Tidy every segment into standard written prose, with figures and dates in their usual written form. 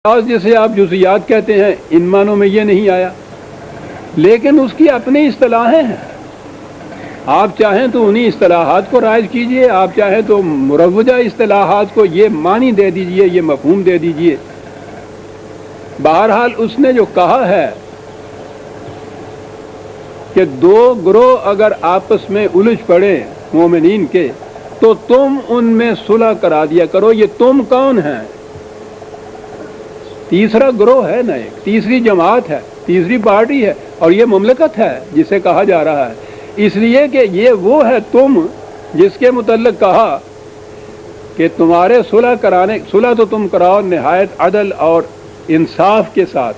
جسے آپ جزیات کہتے ہیں ان معنوں میں یہ نہیں آیا، لیکن اس کی اپنی اصطلاحیں ہیں۔ آپ چاہیں تو انہی اصطلاحات کو رائج کیجئے، آپ چاہیں تو مروجہ اصطلاحات کو یہ معنی دے دیجئے، یہ مفہوم دے دیجئے۔ بہرحال اس نے جو کہا ہے کہ دو گروہ اگر آپس میں الجھ پڑے مومنین کے تو تم ان میں صلح کرا دیا کرو۔ یہ تم کون ہیں؟ تیسرا گروہ ہے نا، ایک تیسری جماعت ہے، تیسری پارٹی ہے، اور یہ مملکت ہے جسے کہا جا رہا ہے، اس لیے کہ یہ وہ ہے تم جس کے متعلق کہا کہ تمہارے صلح تو تم کراؤ نہایت عدل اور انصاف کے ساتھ،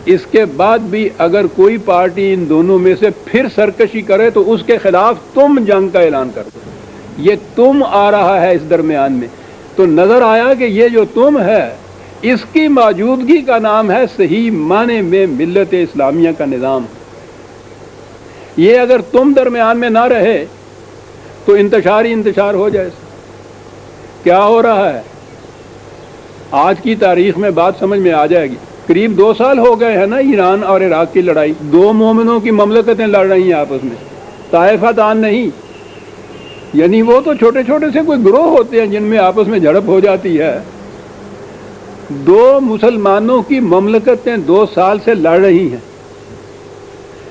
اس کے بعد بھی اگر کوئی پارٹی ان دونوں میں سے پھر سرکشی کرے تو اس کے خلاف تم جنگ کا اعلان کر دو۔ یہ تم آ رہا ہے اس درمیان میں، تو نظر آیا کہ یہ جو تم ہے اس کی موجودگی کا نام ہے صحیح معنی میں ملت اسلامیہ کا نظام۔ یہ اگر تم درمیان میں نہ رہے تو انتشار ہو جائے۔ کیا ہو رہا ہے آج کی تاریخ میں بات سمجھ میں آ جائے گی۔ قریب 2 سال ہو گئے ہیں نا ایران اور عراق کی لڑائی، 2 مومنوں کی مملکتیں لڑ رہی ہیں آپس میں، طائفہ دان نہیں، یعنی وہ تو چھوٹے چھوٹے سے کوئی گروہ ہوتے ہیں جن میں آپس میں جھڑپ ہو جاتی ہے۔ 2 مسلمانوں کی مملکتیں 2 سال سے لڑ رہی ہیں۔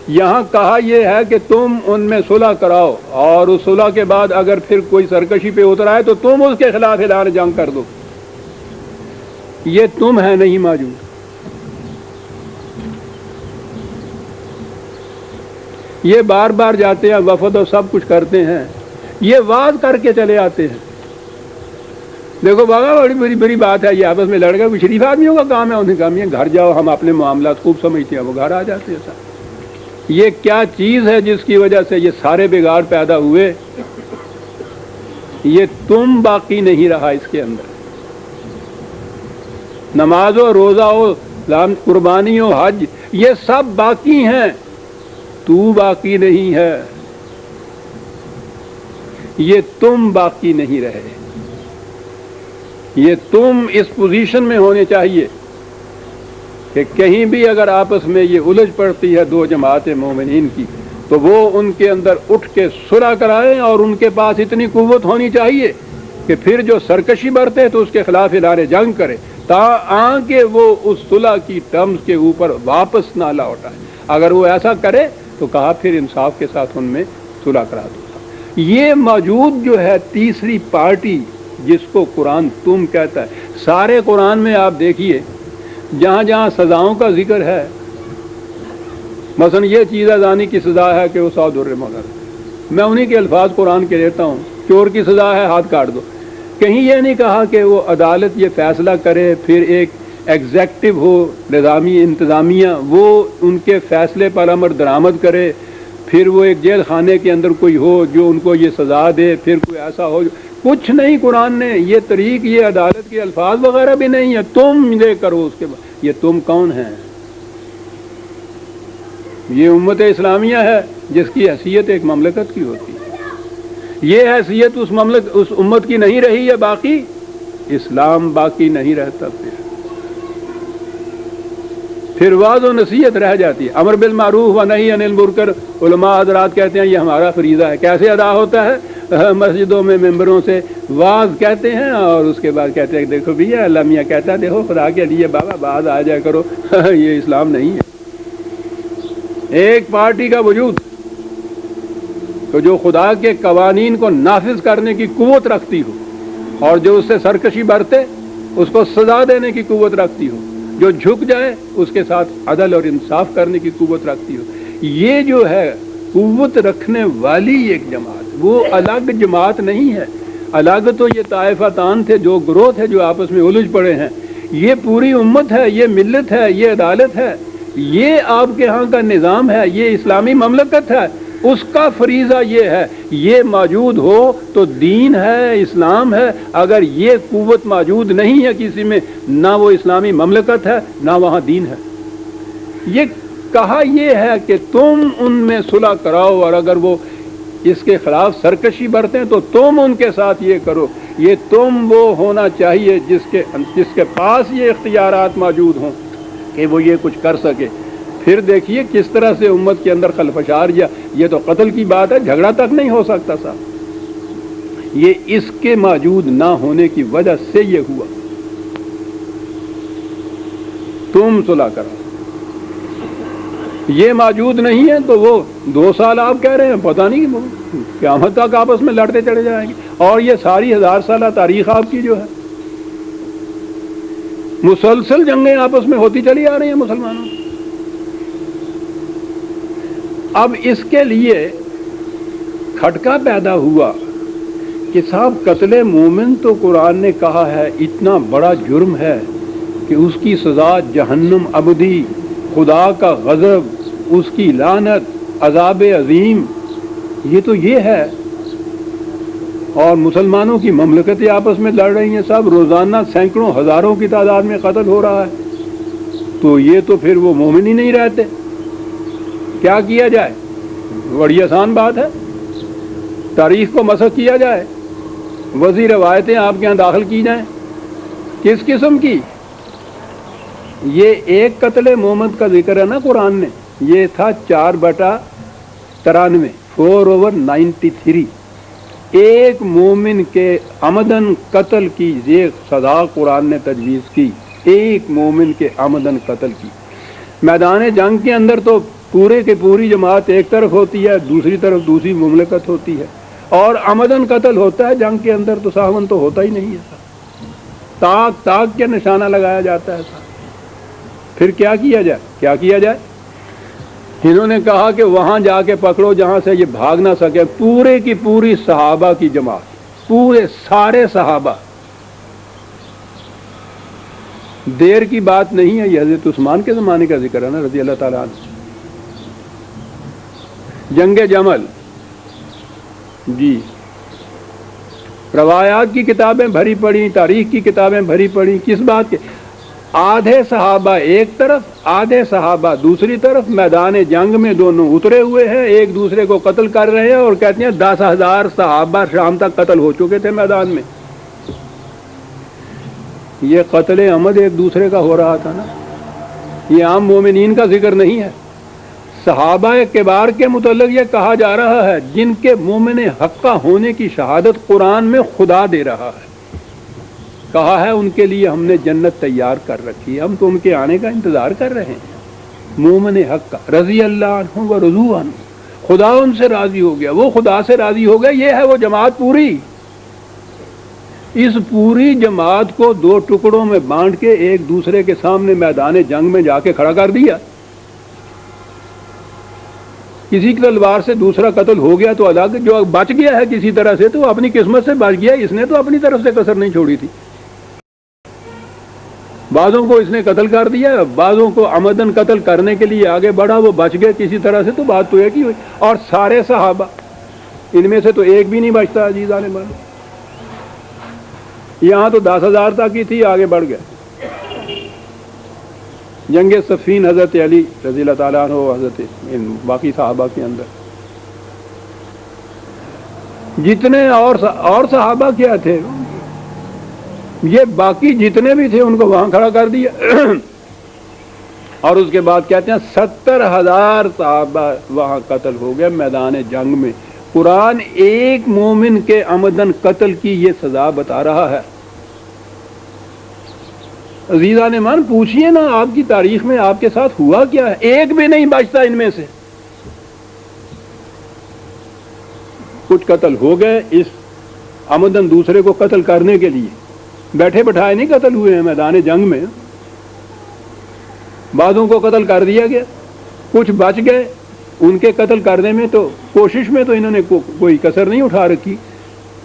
یہاں کہا یہ ہے کہ تم ان میں صلح کراؤ، اور اس صلح کے بعد اگر پھر کوئی سرکشی پہ اتر آئے تو تم اس کے خلاف اعلان جنگ کر دو۔ یہ تم ہے نہیں موجود۔ یہ بار بار جاتے ہیں وفد اور سب کچھ کرتے ہیں، یہ وعظ کر کے چلے آتے ہیں۔ دیکھو بابا بڑی بڑی بات ہے، یہ آپس میں لڑ گئے، کوئی شریف آدمیوں کا کام ہے، انہیں کام ہے گھر جاؤ، ہم اپنے معاملات خوب سمجھتے ہیں، وہ گھر آ جاتے ہیں سر۔ یہ کیا چیز ہے جس کی وجہ سے یہ سارے بگاڑ پیدا ہوئے؟ یہ تم باقی نہیں رہا اس کے اندر۔ نماز و روزہ و قربانی و حج یہ سب باقی ہیں، تو باقی نہیں ہے، یہ تم باقی نہیں رہے۔ یہ تم اس پوزیشن میں ہونے چاہیے کہ کہیں بھی اگر آپس میں یہ الجھ پڑتی ہے 2 جماعتیں مومنین کی تو وہ ان کے اندر اٹھ کے صلح کرائیں، اور ان کے پاس اتنی قوت ہونی چاہیے کہ پھر جو سرکشی برتے تو اس کے خلاف اعلان جنگ کرے، تاکہ وہ اس صلح کی ٹرمز کے اوپر واپس نہ لوٹائے۔ اگر وہ ایسا کرے تو کہا پھر انصاف کے ساتھ ان میں صلح کرا دو۔ یہ موجود جو ہے تیسری پارٹی جس کو قرآن تم کہتا ہے، سارے قرآن میں آپ دیکھیے جہاں جہاں سزاؤں کا ذکر ہے، مثلا یہ چیز زانی کی سزا ہے کہ وہ 100 درہم مگر، میں انہی کے الفاظ قرآن کے لیتا ہوں، چور کی سزا ہے ہاتھ کاٹ دو۔ کہیں یہ نہیں کہا کہ وہ عدالت یہ فیصلہ کرے، پھر ایک ایگزیکٹو ہو نظامی انتظامیہ وہ ان کے فیصلے پر عمل درآمد کرے، پھر وہ ایک جیل خانے کے اندر کوئی ہو جو ان کو یہ سزا دے، پھر کوئی ایسا ہو کچھ نہیں۔ قرآن نے یہ طریق، یہ عدالت کے الفاظ وغیرہ بھی نہیں ہے، تم یہ کرو۔ اس کے بعد یہ تم کون ہیں؟ یہ امت اسلامیہ ہے جس کی حیثیت ایک مملکت کی ہوتی ہے۔ یہ حیثیت اس امت کی نہیں رہی ہے، باقی اسلام باقی نہیں رہتا، پھر وعظ و نصیحت رہ جاتی ہے۔ امر بالمعروف و نہی عن المنکر، علماء حضرات کہتے ہیں یہ ہمارا فریضہ ہے۔ کیسے ادا ہوتا ہے؟ مسجدوں میں ممبروں سے واعظ کہتے ہیں، اور اس کے بعد کہتے ہیں دیکھو بھیا اللہ میاں کہتا ہے دیکھو خدا کے لیے بابا باز آ جائے کرو۔ یہ اسلام نہیں ہے۔ ایک پارٹی کا وجود تو جو خدا کے قوانین کو نافذ کرنے کی قوت رکھتی ہو، اور جو اس سے سرکشی برتے اس کو سزا دینے کی قوت رکھتی ہو، جو جھک جائے اس کے ساتھ عدل اور انصاف کرنے کی قوت رکھتی ہو، یہ جو ہے قوت رکھنے والی ایک جماعت، وہ الگ جماعت نہیں ہے۔ الگ تو یہ طائفہ تان تھے، جو گروہ تھے جو آپس میں الجھ پڑے ہیں، یہ پوری امت ہے، یہ ملت ہے، یہ عدالت ہے، یہ آپ کے ہاں کا نظام ہے، یہ اسلامی مملکت ہے، اس کا فریضہ یہ ہے۔ یہ موجود ہو تو دین ہے، اسلام ہے۔ اگر یہ قوت موجود نہیں ہے کسی میں، نہ وہ اسلامی مملکت ہے نہ وہاں دین ہے۔ یہ کہا یہ ہے کہ تم ان میں صلح کراؤ، اور اگر وہ اس کے خلاف سرکشی برتیں تو تم ان کے ساتھ یہ کرو۔ یہ تم وہ ہونا چاہیے جس کے پاس یہ اختیارات موجود ہوں کہ وہ یہ کچھ کر سکے. پھر دیکھیے کس طرح سے امت کے اندر خلفشار یا یہ تو قتل کی بات ہے، جھگڑا تک نہیں ہو سکتا صاحب. یہ اس کے موجود نہ ہونے کی وجہ سے یہ ہوا. تم صلح کرو، یہ موجود نہیں ہے تو وہ 2 سال آپ کہہ رہے ہیں پتہ نہیں قیامت تک آپس میں لڑتے چلے جائیں گے. اور یہ ساری 1000 سالہ تاریخ آپ کی جو ہے مسلسل جنگیں آپس میں ہوتی چلی آ رہی ہیں مسلمانوں. اب اس کے لیے کھٹکا پیدا ہوا کہ صاحب قتل مومن تو قرآن نے کہا ہے اتنا بڑا جرم ہے کہ اس کی سزا جہنم ابدی، خدا کا غضب، اس کی لعنت، عذاب عظیم. یہ تو یہ ہے. اور مسلمانوں کی مملکتیں آپس میں لڑ رہی ہیں صاحب، روزانہ سینکڑوں ہزاروں کی تعداد میں قتل ہو رہا ہے. تو یہ تو پھر وہ مومن ہی نہیں رہتے. کیا کیا جائے؟ بڑی آسان بات ہے. تاریخ کو مسخ کیا جائے، وزیر روایتیں آپ کے ہاں داخل کی جائیں. کس قسم کی؟ یہ ایک قتل محمد کا ذکر ہے نا قرآن نے، یہ تھا 4/93، 4/93. ایک مومن کے عمدن قتل کی یہ سزا قرآن نے تجویز کی. ایک مومن کے عمدن قتل کی. میدان جنگ کے اندر تو پورے کی پوری جماعت ایک طرف ہوتی ہے، دوسری طرف دوسری مملکت ہوتی ہے، اور عمدن قتل ہوتا ہے جنگ کے اندر تو ساون تو ہوتا ہی نہیں ہے. تاک تاک کے نشانہ لگایا جاتا ہے. پھر کیا کیا جائے؟ کیا کیا جائے؟ انہوں نے کہا کہ وہاں جا کے پکڑو جہاں سے یہ بھاگ نہ سکے. پورے کی پوری صحابہ کی جماعت، پورے سارے صحابہ. دیر کی بات نہیں ہے، یہ حضرت عثمان کے زمانے کا ذکر ہے نا رضی اللہ تعالیٰ عنہ. جنگ جمل، جی روایات کی کتابیں بھری پڑی، تاریخ کی کتابیں بھری پڑی. کس بات کے؟ آدھے صحابہ ایک طرف، آدھے صحابہ دوسری طرف، میدان جنگ میں دونوں اترے ہوئے ہیں، ایک دوسرے کو قتل کر رہے ہیں، اور کہتے ہیں 10,000 صحابہ شام تک قتل ہو چکے تھے میدان میں. یہ قتل عمد ایک دوسرے کا ہو رہا تھا نا. یہ عام مومنین کا ذکر نہیں ہے. صحابہ کبار کے متعلق یہ کہا جا رہا ہے جن کے مومن حقہ ہونے کی شہادت قرآن میں خدا دے رہا ہے. کہا ہے ان کے لیے ہم نے جنت تیار کر رکھی ہے، ہم تو ان کے آنے کا انتظار کر رہے ہیں. مومن حقہ رضی اللہ عنہ و رضوا عنہ، خدا ان سے راضی ہو گیا، وہ خدا سے راضی ہو گیا. یہ ہے وہ جماعت پوری. اس پوری جماعت کو 2 ٹکڑوں میں بانٹ کے ایک دوسرے کے سامنے میدان جنگ میں جا کے کھڑا کر دیا. کسی کی تلوار سے دوسرا قتل ہو گیا تو الگ، جو بچ گیا ہے کسی طرح سے تو اپنی قسمت سے بچ گیا. اس نے تو اپنی طرف سے کسر نہیں چھوڑی تھی. بعضوں کو اس نے قتل کر دیا، بعضوں کو عمدن قتل کرنے کے لیے آگے بڑھا، وہ بچ گئے کسی طرح سے. تو بات تو ایک ہی ہوئی. اور سارے صحابہ، ان میں سے تو ایک بھی نہیں بچتا. عزیزان من، یہاں تو 10,000 تک کی تھی، آگے بڑھ گئے. جنگ صفین حضرت علی رضی اللہ تعالیٰ عنہ، حضرت باقی صحابہ کے اندر جتنے اور صحابہ کیا تھے، یہ باقی جتنے بھی تھے ان کو وہاں کھڑا کر دیا. اور اس کے بعد کہتے ہیں 70,000 صحابہ وہاں قتل ہو گئے میدان جنگ میں. قرآن ایک مومن کے عمدن قتل کی یہ سزا بتا رہا ہے. عزیزان من، پوچھئے نا آپ کی تاریخ میں آپ کے ساتھ ہوا کیا ہے؟ ایک بھی نہیں بچتا ان میں سے. کچھ قتل ہو گئے اس عمدن دوسرے کو قتل کرنے کے لیے، بیٹھے بٹھائے نہیں قتل ہوئے ہیں میدان جنگ میں. بعضوں کو قتل کر دیا گیا، کچھ بچ گئے. ان کے قتل کرنے میں تو کوشش میں تو انہوں نے کوئی کسر نہیں اٹھا رکھی.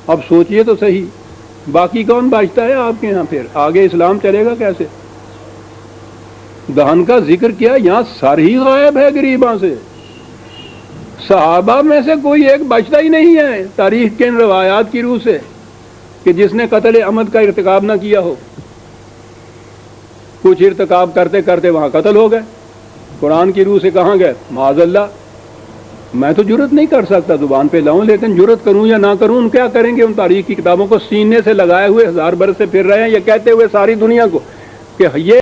اب سوچئے تو صحیح، باقی کون بچتا ہے آپ کے ہاں؟ پھر آگے اسلام چلے گا کیسے؟ دہن کا ذکر کیا، یہاں سر ہی غائب ہے غریباں سے. صحابہ میں سے کوئی ایک بچتا ہی نہیں ہے تاریخ کے ان روایات کی روح سے کہ جس نے قتل عمد کا ارتکاب نہ کیا ہو. کچھ ارتکاب کرتے کرتے وہاں قتل ہو گئے. قرآن کی روح سے کہاں گئے؟ معاذ اللہ. میں تو جرت نہیں کر سکتا زبان پہ لاؤں، لیکن جرت کروں یا نہ کروں، ان کیا کریں گے؟ ان تاریخ کی کتابوں کو سینے سے لگائے ہوئے 1000 برس سے پھر رہے ہیں، یہ کہتے ہوئے ساری دنیا کو کہ یہ